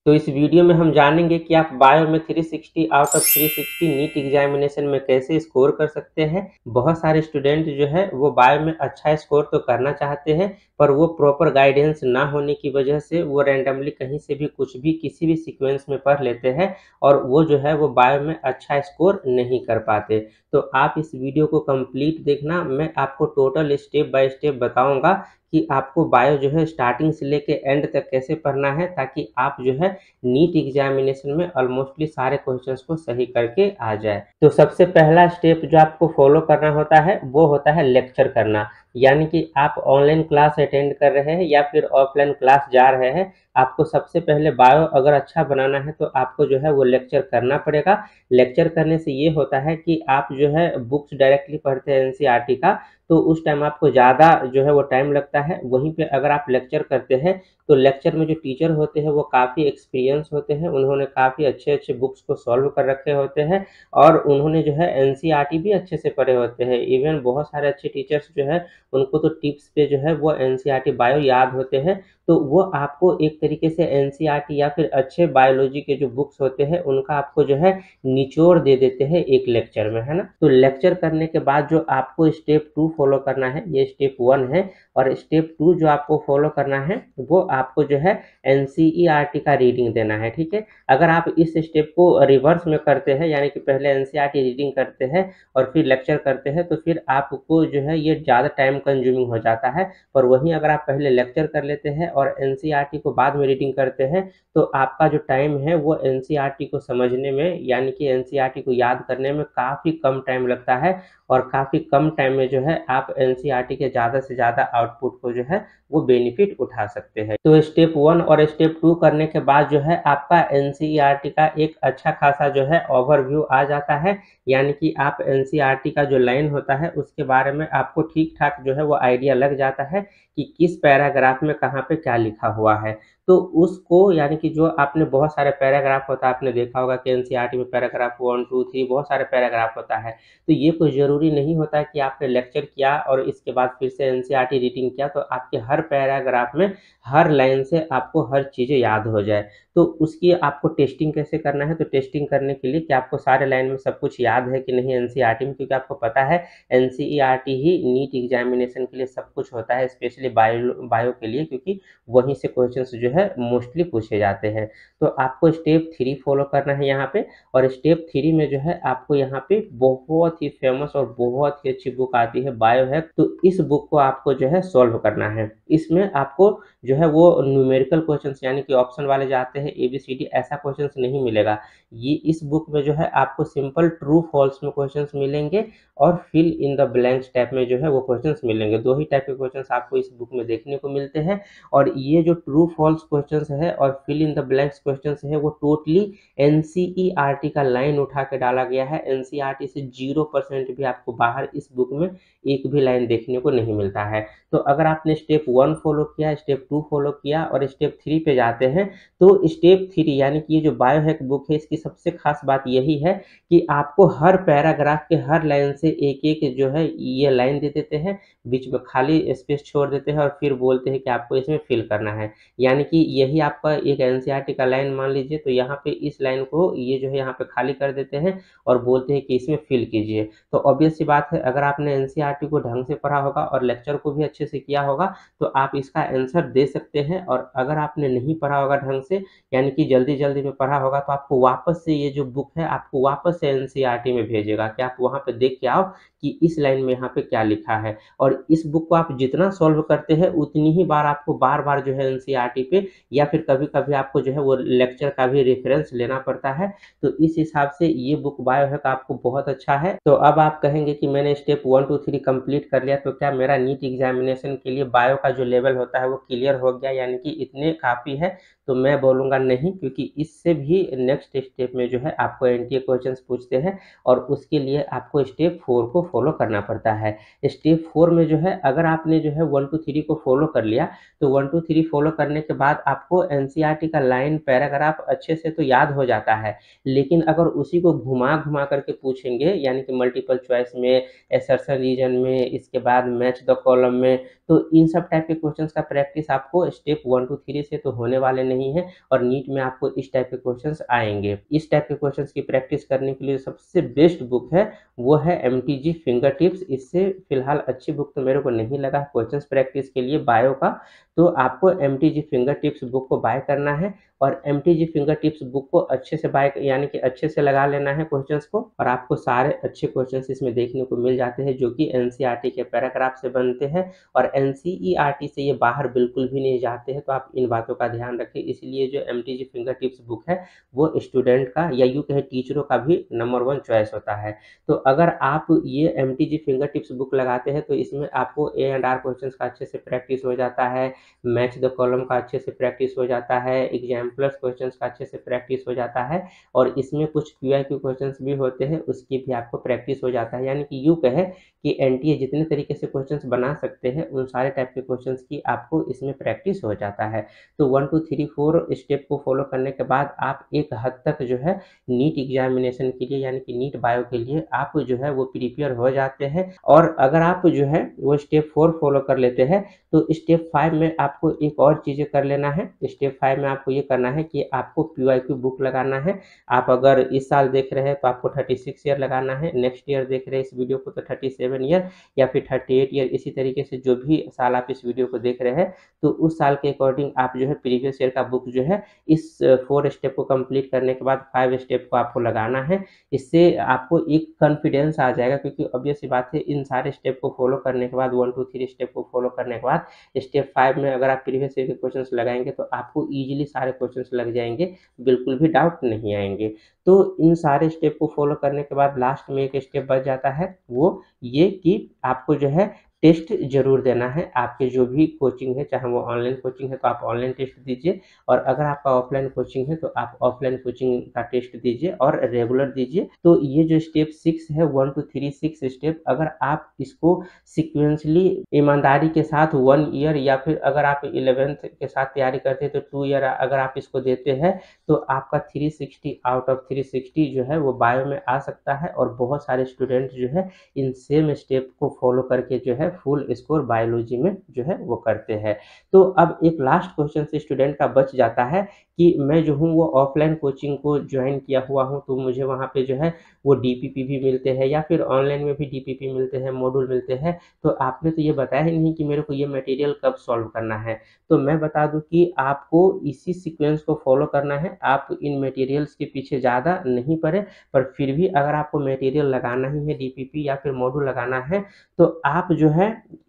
तो इस वीडियो में हम जानेंगे कि आप बायो में 360 आउट ऑफ 360 नीट एग्जामिनेशन में कैसे स्कोर कर सकते हैं। बहुत सारे स्टूडेंट जो है वो बायो में अच्छा स्कोर तो करना चाहते हैं, पर वो प्रॉपर गाइडेंस ना होने की वजह से वो रैंडमली कहीं से भी कुछ भी किसी भी सीक्वेंस में पढ़ लेते हैं और वो जो है वो बायो में अच्छा स्कोर नहीं कर पाते। तो आप इस वीडियो को कंप्लीट देखना, मैं आपको टोटल स्टेप बाय स्टेप बताऊंगा कि आपको बायो जो है स्टार्टिंग से लेके एंड तक कैसे पढ़ना है, ताकि आप जो है नीट एग्जामिनेशन में ऑलमोस्टली सारे क्वेश्चंस को सही करके आ जाए। तो सबसे पहला स्टेप जो आपको फॉलो करना होता है वो होता है लेक्चर करना। यानी कि आप ऑनलाइन क्लास अटेंड कर रहे हैं या फिर ऑफलाइन क्लास जा रहे हैं, आपको सबसे पहले बायो अगर अच्छा बनाना है तो आपको जो है वो लेक्चर करना पड़ेगा। लेक्चर करने से ये होता है कि आप जो है बुक्स डायरेक्टली पढ़ते हैं एनसीईआरटी का, तो उस टाइम आपको ज़्यादा जो है वो टाइम लगता है। वहीं पे अगर आप लेक्चर करते हैं तो लेक्चर में जो टीचर होते हैं वो काफ़ी एक्सपीरियंस होते हैं, उन्होंने काफ़ी अच्छे-अच्छे बुक्स को सॉल्व कर रखे होते हैं और उन्होंने जो है एनसीईआरटी भी अच्छे से पढ़े होते हैं। इवन बहुत सारे अच्छे टीचर्स जो है उनको तो टिप्स पे जो है वो एनसीईआरटी बायो याद होते हैं, तो वो आपको एक तरीके से एनसीईआरटी या फिर अच्छे बायोलॉजी के जो बुक्स होते हैं उनका आपको जो है निचोड़ दे देते हैं एक लेक्चर में, है ना। तो लेक्चर करने के बाद जो आपको स्टेप 2 फॉलो करना है, ये स्टेप 1 है, और स्टेप 2 जो आपको फॉलो करना है वो आपको जो है एनसीईआरटी का रीडिंग देना है, ठीक है। अगर आप इस स्टेप को रिवर्स में करते हैं, यानी कि पहले एनसीईआरटी रीडिंग करते हैं और फिर लेक्चर करते हैं, तो फिर आपको जो है ये ज़्यादा टाइम कंज्यूमिंग हो जाता है। पर वहीं अगर आप पहले लेक्चर कर लेते हैं और एनसीईआरटी को बाद में रीडिंग करते हैं, तो आपका जो टाइम है वो एनसीईआरटी को समझने में, यानी कि एनसीईआरटी को याद करने में काफ़ी कम टाइम लगता है और काफ़ी कम टाइम में जो है आप एनसीईआरटी के ज़्यादा से ज़्यादा आउटपुट को जो है वो बेनिफिट उठा सकते हैं। तो स्टेप 1 और स्टेप 2 करने के बाद जो है आपका एनसीईआरटी का एक अच्छा खासा जो है ओवरव्यू आ जाता है, यानी कि आप एनसीईआरटी का जो लाइन होता है उसके बारे में आपको ठीक-ठाक जो है वो आइडिया लग जाता है कि किस पैराग्राफ में कहाँ पे क्या लिखा हुआ है। तो उसको, यानी कि जो आपने बहुत सारे पैराग्राफ होता है, आपने देखा होगा कि एनसीईआरटी में पैराग्राफ 1, 2, 3 बहुत सारे पैराग्राफ होता है। तो ये कोई ज़रूरी नहीं होता है कि आपने लेक्चर किया और इसके बाद फिर से एनसीईआरटी रीडिंग किया तो आपके हर पैराग्राफ में, हर लाइन से आपको हर चीज़ें याद हो जाए। तो उसकी आपको टेस्टिंग कैसे करना है, तो टेस्टिंग करने के लिए कि आपको सारे लाइन में सब कुछ याद है कि नहीं एनसीईआरटी में, क्योंकि आपको पता है एनसीईआरटी ही नीट एग्जामिनेशन के लिए सब कुछ होता है, स्पेशली बायो के लिए, क्योंकि वहीं से क्वेश्चंस जो है मोस्टली पूछे जाते हैं। तो आपको स्टेप 3 फॉलो करना है यहाँ पे, और स्टेप 3 में जो है आपको यहाँ पे बहुत ही फेमस और बहुत ही अच्छी बुक आती है बायोहैक, तो इस बुक को आपको जो है सॉल्व करना है। इसमें आपको जो है वो न्यूमेरिकल क्वेश्चंस, यानी कि ऑप्शन वाले जो आते हैं एबीसीडी, ऐसा क्वेश्चंस नहीं मिलेगा। ये इस बुक में जो है आपको सिंपल ट्रू फॉल्स में क्वेश्चंस मिलेंगे और fill in the blanks type में जो है वो क्वेश्चंस मिलेंगे। 2 ही टाइप के क्वेश्चंस आपको इस बुक में देखने को मिलते हैं, और ये जो ट्रू फॉल्स क्वेश्चंस है और fill in the blanks questions है वो टोटली एनसीईआरटी का लाइन उठा के डाला गया है। एनसीईआरटी से 0% भी आपको बाहर इस बुक में एक भी लाइन देखने को नहीं मिलता है। तो अगर आपने स्टेप 1 फॉलो किया, स्टेप 2 फॉलो किया और स्टेप 3 पे जाते हैं, तो स्टेप 3 यानी कि ये जो बायोहैक बुक है इसकी सबसे खास बात यही है कि आपको हर पैराग्राफ के हर लाइन से एक-एक जो है ये लाइन दे देते हैं, बीच में खाली स्पेस छोड़ देते हैं और फिर बोलते हैं कि आपको इसमें फिल करना है। यानी कि यही आपका एक एनसीईआरटी का लाइन मान लीजिए, तो यहाँ पे इस लाइन को ये जो है यहाँ पे खाली कर देते हैं और बोलते हैं कि इसमें फिल कीजिए। तो ऑब्वियस सी बात है, अगर आपने एनसीईआरटी को ढंग से पढ़ा होगा और लेक्चर को भी अच्छे से किया होगा तो आप इसका आंसर दे सकते हैं, और अगर आपने नहीं पढ़ा होगा ढंग से, यानी कि जल्दी-जल्दी में पढ़ा होगा, तो आपको वापस से ये जो बुक है आपको वापस से एनसीईआरटी में भेजेगा कि आप वहाँ पे देख के आओ कि इस लाइन में यहाँ पे क्या लिखा है। और इस बुक को आप जितना सॉल्व करते हैं उतनी ही बार आपको बार-बार जो है एनसीईआरटी पे या फिर कभी-कभी आपको जो है वो लेक्चर का भी रेफरेंस लेना पड़ता है। तो इस हिसाब से ये बुक बायोहैक आपको बहुत अच्छा है। तो अब आप कहेंगे कि मैंने स्टेप 1 2 3 कंप्लीट कर लिया, तो क्या मेरा नीट एग्जामिनेशन के लिए बायो का जो लेवल होता है वो क्लियर हो गया, यानी कि इतने काफ़ी है? तो मैं बोलूँगा नहीं, क्योंकि इससे भी नेक्स्ट स्टेप में जो है आपको एनटीए क्वेश्चंस पूछते हैं और उसके लिए आपको स्टेप 4 को फॉलो करना पड़ता है। स्टेप 4 में जो है अगर आपने जो है 1 2 3 को फॉलो कर लिया, तो 1 2 3 फॉलो करने के बाद आपको एनसीईआरटी का लाइन पैराग्राफ अच्छे से तो याद हो जाता है, लेकिन अगर उसी को घुमा-घुमा करके पूछेंगे, यानी कि मल्टीपल चॉइस में, असर्शन रीजन में, इसके बाद मैच द कॉलम में, तो इन सब टाइप के क्वेश्चंस का प्रैक्टिस आपको स्टेप 1 टू 3 से तो होने वाले नहीं है और नीट में आपको इस टाइप के क्वेश्चंस आएंगे। इस टाइप के क्वेश्चंस की प्रैक्टिस करने के लिए सबसे बेस्ट बुक है वो है एमटीजी फिंगर टिप्स। इससे फिलहाल अच्छी बुक तो मेरे को नहीं लगा क्वेश्चंस प्रैक्टिस के लिए बायो का, तो आपको एमटीजी फिंगर टिप्स बुक को बाय करना है और एमटीजी फिंगर टिप्स बुक को अच्छे से बाय यानी कि अच्छे से लगा लेना है क्वेश्चंस को, और आपको सारे अच्छे क्वेश्चंस इसमें देखने को मिल जाते हैं जो कि एनसीईआरटी के पैराग्राफ से बनते हैं और एनसीईआरटी से ये बाहर बिल्कुल भी नहीं जाते हैं। तो आप इन बातों का ध्यान रखें। इसलिए जो एमटीजी फिंगर टिप्स बुक है वो स्टूडेंट का या यूँ कहे टीचरों का भी नंबर 1 चॉइस होता है। तो अगर आप ये एमटीजी फिंगर टिप्स बुक लगाते हैं तो इसमें आपको ए एंड आर क्वेश्चंस का अच्छे से प्रैक्टिस हो जाता है, मैच द कॉलम का अच्छे से प्रैक्टिस हो जाता है, एग्जाम्पलर्स क्वेश्चंस का अच्छे से प्रैक्टिस हो जाता है और इसमें कुछ क्यूआईक्यू क्वेश्चंस भी होते हैं उसकी भी आपको प्रैक्टिस हो जाता है। यानी कि यूँ कहे कि एनटीए जितने तरीके से क्वेश्चंस बना सकते हैं उन सारे टाइप के क्वेश्चंस की आपको इसमें प्रैक्टिस हो जाता है। तो 1 2 3 4 स्टेप को फॉलो करने के बाद आप एक हद तक जो है नीट एग्जामिनेशन के लिए यानी कि नीट बायो के लिए आप जो है वो प्रिपेयर हो जाते हैं। और अगर आप जो है वो स्टेप 4 फॉलो कर लेते हैं तो स्टेप 5 में आपको एक और चीज़ें कर लेना है। स्टेप 5 में आपको ये करना है कि आपको पीवाईक्यू बुक लगाना है। आप अगर इस साल देख रहे हैं तो आपको 36 ईयर लगाना है, नेक्स्ट ईयर देख रहे हैं इस वीडियो को तो 37 ईयर या फिर 38 ईयर, इसी तरीके से जो भी साल आप इस वीडियो को देख रहे हैं तो उस साल के अकॉर्डिंग आप जो है प्रीवियस ईयर का बुक जो है इस 4 स्टेप को कंप्लीट करने के बाद 5 स्टेप को आपको लगाना है। इससे आपको एक कॉन्फिडेंस आ जाएगा क्योंकि ऑब्वियस सी बात है इन सारे स्टेप को फॉलो करने के बाद 1 2 3 स्टेप को फॉलो करने के बाद स्टेप 5 में अगर आप प्रीवियस ईयर के क्वेश्चंस लगाएंगे तो आपको इजीली सारे क्वेश्चंस लग जाएंगे, बिल्कुल भी डाउट नहीं आएंगे। तो इन सारे स्टेप को फॉलो करने के बाद लास्ट में एक स्टेप बच जाता है वो ये कि आपको जो है टेस्ट ज़रूर देना है। आपके जो भी कोचिंग है चाहे वो ऑनलाइन कोचिंग है तो आप ऑनलाइन टेस्ट दीजिए और अगर आपका ऑफलाइन कोचिंग है तो आप ऑफलाइन कोचिंग का टेस्ट दीजिए और रेगुलर दीजिए। तो ये जो स्टेप 6 है 1 2 3 6 स्टेप अगर आप इसको सीक्वेंसली ईमानदारी के साथ 1 ईयर या फिर अगर आप 11th के साथ तैयारी करते हैं तो 2 ईयर अगर आप इसको देते हैं तो आपका 360 आउट ऑफ 360 जो है वो बायो में आ सकता है और बहुत सारे स्टूडेंट जो है इन सेम स्टेप को फॉलो करके जो है फुल स्कोर बायोलॉजी में जो है वो करते हैं। तो अब एक लास्ट क्वेश्चन से स्टूडेंट का बच जाता है कि मैं जो हूँ वो ऑफलाइन कोचिंग को ज्वाइन किया हुआ हूँ तो मुझे वहाँ पे जो है वो डीपीपी भी मिलते हैं या फिर ऑनलाइन में भी डीपीपी मिलते हैं, मॉड्यूल मिलते हैं, तो आपने तो ये बताया ही नहीं कि मेरे को ये मटेरियल कब सॉल्व करना है। तो मैं बता दूं कि आपको इसी सीक्वेंस को फॉलो करना है। आप इन मटेरियल्स के पीछे ज़्यादा नहीं पड़े, पर फिर भी अगर आपको मटेरियल लगाना ही है डीपीपी या फिर मॉड्यूल लगाना है तो आप जो है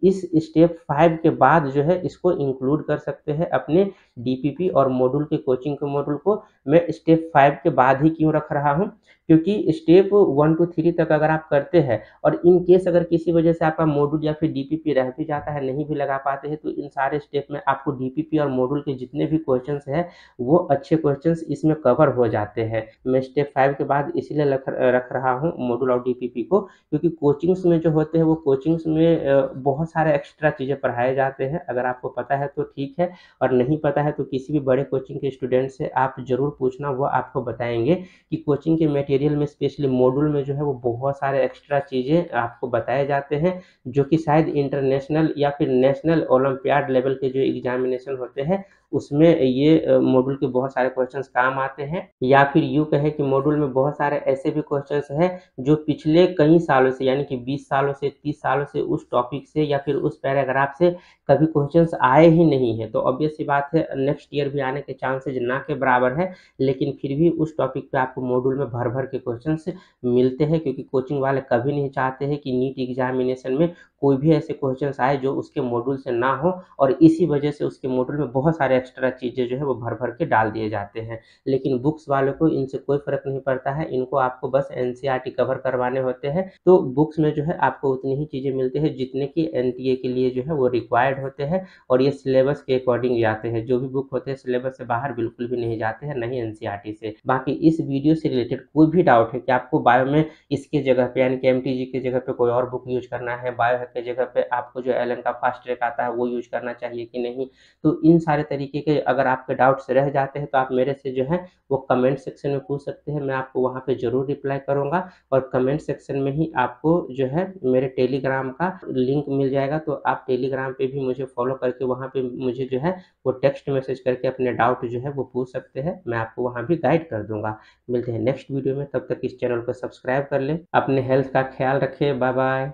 इस स्टेप 5 के बाद जो है इसको इंक्लूड कर सकते हैं अपने डीपीपी और मॉड्यूल के कोचिंग के मॉड्यूल को। मैं स्टेप 5 के बाद ही क्यों रख रहा हूँ क्योंकि स्टेप 1 टू 3 तक अगर आप करते हैं और इन केस अगर किसी वजह से आपका मॉड्यूल या फिर डीपीपी रह भी जाता है, नहीं भी लगा पाते हैं, तो इन सारे स्टेप में आपको डीपीपी और मॉड्यूल के जितने भी क्वेश्चंस हैं वो अच्छे क्वेश्चंस इसमें कवर हो जाते हैं। मैं स्टेप 5 के बाद इसीलिए रख रहा हूँ मॉड्यूल और डीपीपी को क्योंकि कोचिंग्स में जो होते हैं वो कोचिंग्स में बहुत सारे एक्स्ट्रा चीज़ें पढ़ाए जाते हैं। अगर आपको पता है तो ठीक है और नहीं पता है तो किसी भी बड़े कोचिंग के स्टूडेंट से आप ज़रूर पूछना, वो आपको बताएंगे कि कोचिंग के मटेरियल में स्पेशली मॉड्यूल में जो है वो बहुत सारे एक्स्ट्रा चीज़ें आपको बताए जाते हैं जो कि शायद इंटरनेशनल या फिर नेशनल ओलंपियाड लेवल के जो एग्जामिनेशन होते हैं उसमें ये मॉड्यूल के बहुत सारे क्वेश्चंस काम आते हैं। या फिर यूँ कहें कि मॉड्यूल में बहुत सारे ऐसे भी क्वेश्चंस हैं जो पिछले कई सालों से यानी कि 20 सालों से 30 सालों से उस टॉपिक से या फिर उस पैराग्राफ से कभी क्वेश्चंस आए ही नहीं है। तो ऑब्वियस सी बात है नेक्स्ट ईयर भी आने के चांसेज ना के बराबर है, लेकिन फिर भी उस टॉपिक पे आपको मॉड्यूल में भर भर के क्वेश्चंस मिलते हैं क्योंकि कोचिंग वाले कभी नहीं चाहते हैं कि नीट एग्जामिनेशन में कोई भी ऐसे क्वेश्चंस आए जो उसके मॉड्यूल से ना हो और इसी वजह से उसके मॉड्यूल में बहुत सारे एक्स्ट्रा चीज़ें जो है वो भर भर के डाल दिए जाते हैं। लेकिन बुक्स वालों को इनसे कोई फ़र्क नहीं पड़ता है, इनको आपको बस एनसीईआरटी कवर करवाने होते हैं। तो बुक्स में जो है आपको उतनी ही चीज़ें मिलती है जितने कि एनटीए के लिए जो है वो रिक्वायर्ड होते हैं और ये सिलेबस के अकॉर्डिंग जाते हैं। जो भी बुक होते हैं सिलेबस से बाहर बिल्कुल भी नहीं जाते हैं, नहीं एनसीईआरटी से। बाकी इस वीडियो से रिलेटेड कोई भी डाउट है कि आपको बायो में इसके जगह पे यानी कि एमटीजी की जगह पे कोई और बुक यूज करना है, बायो की जगह पे आपको जो एलन का फास्ट ट्रैक आता है वो यूज करना चाहिए कि नहीं, तो इन सारे तरीके तरीके के अगर आपके डाउट्स रह जाते हैं तो आप मेरे से जो है वो कमेंट सेक्शन में पूछ सकते हैं, मैं आपको वहाँ पे ज़रूर रिप्लाई करूँगा। और कमेंट सेक्शन में ही आपको जो है मेरे टेलीग्राम का लिंक मिल जाएगा, तो आप टेलीग्राम पे भी मुझे फॉलो करके वहाँ पे मुझे जो है वो टेक्स्ट मैसेज करके अपने डाउट जो है वो पूछ सकते हैं, मैं आपको वहाँ भी गाइड कर दूँगा। मिलते हैं नेक्स्ट वीडियो में, तब तक इस चैनल को सब्सक्राइब कर लें। अपने हेल्थ का ख्याल रखें। Bye bye.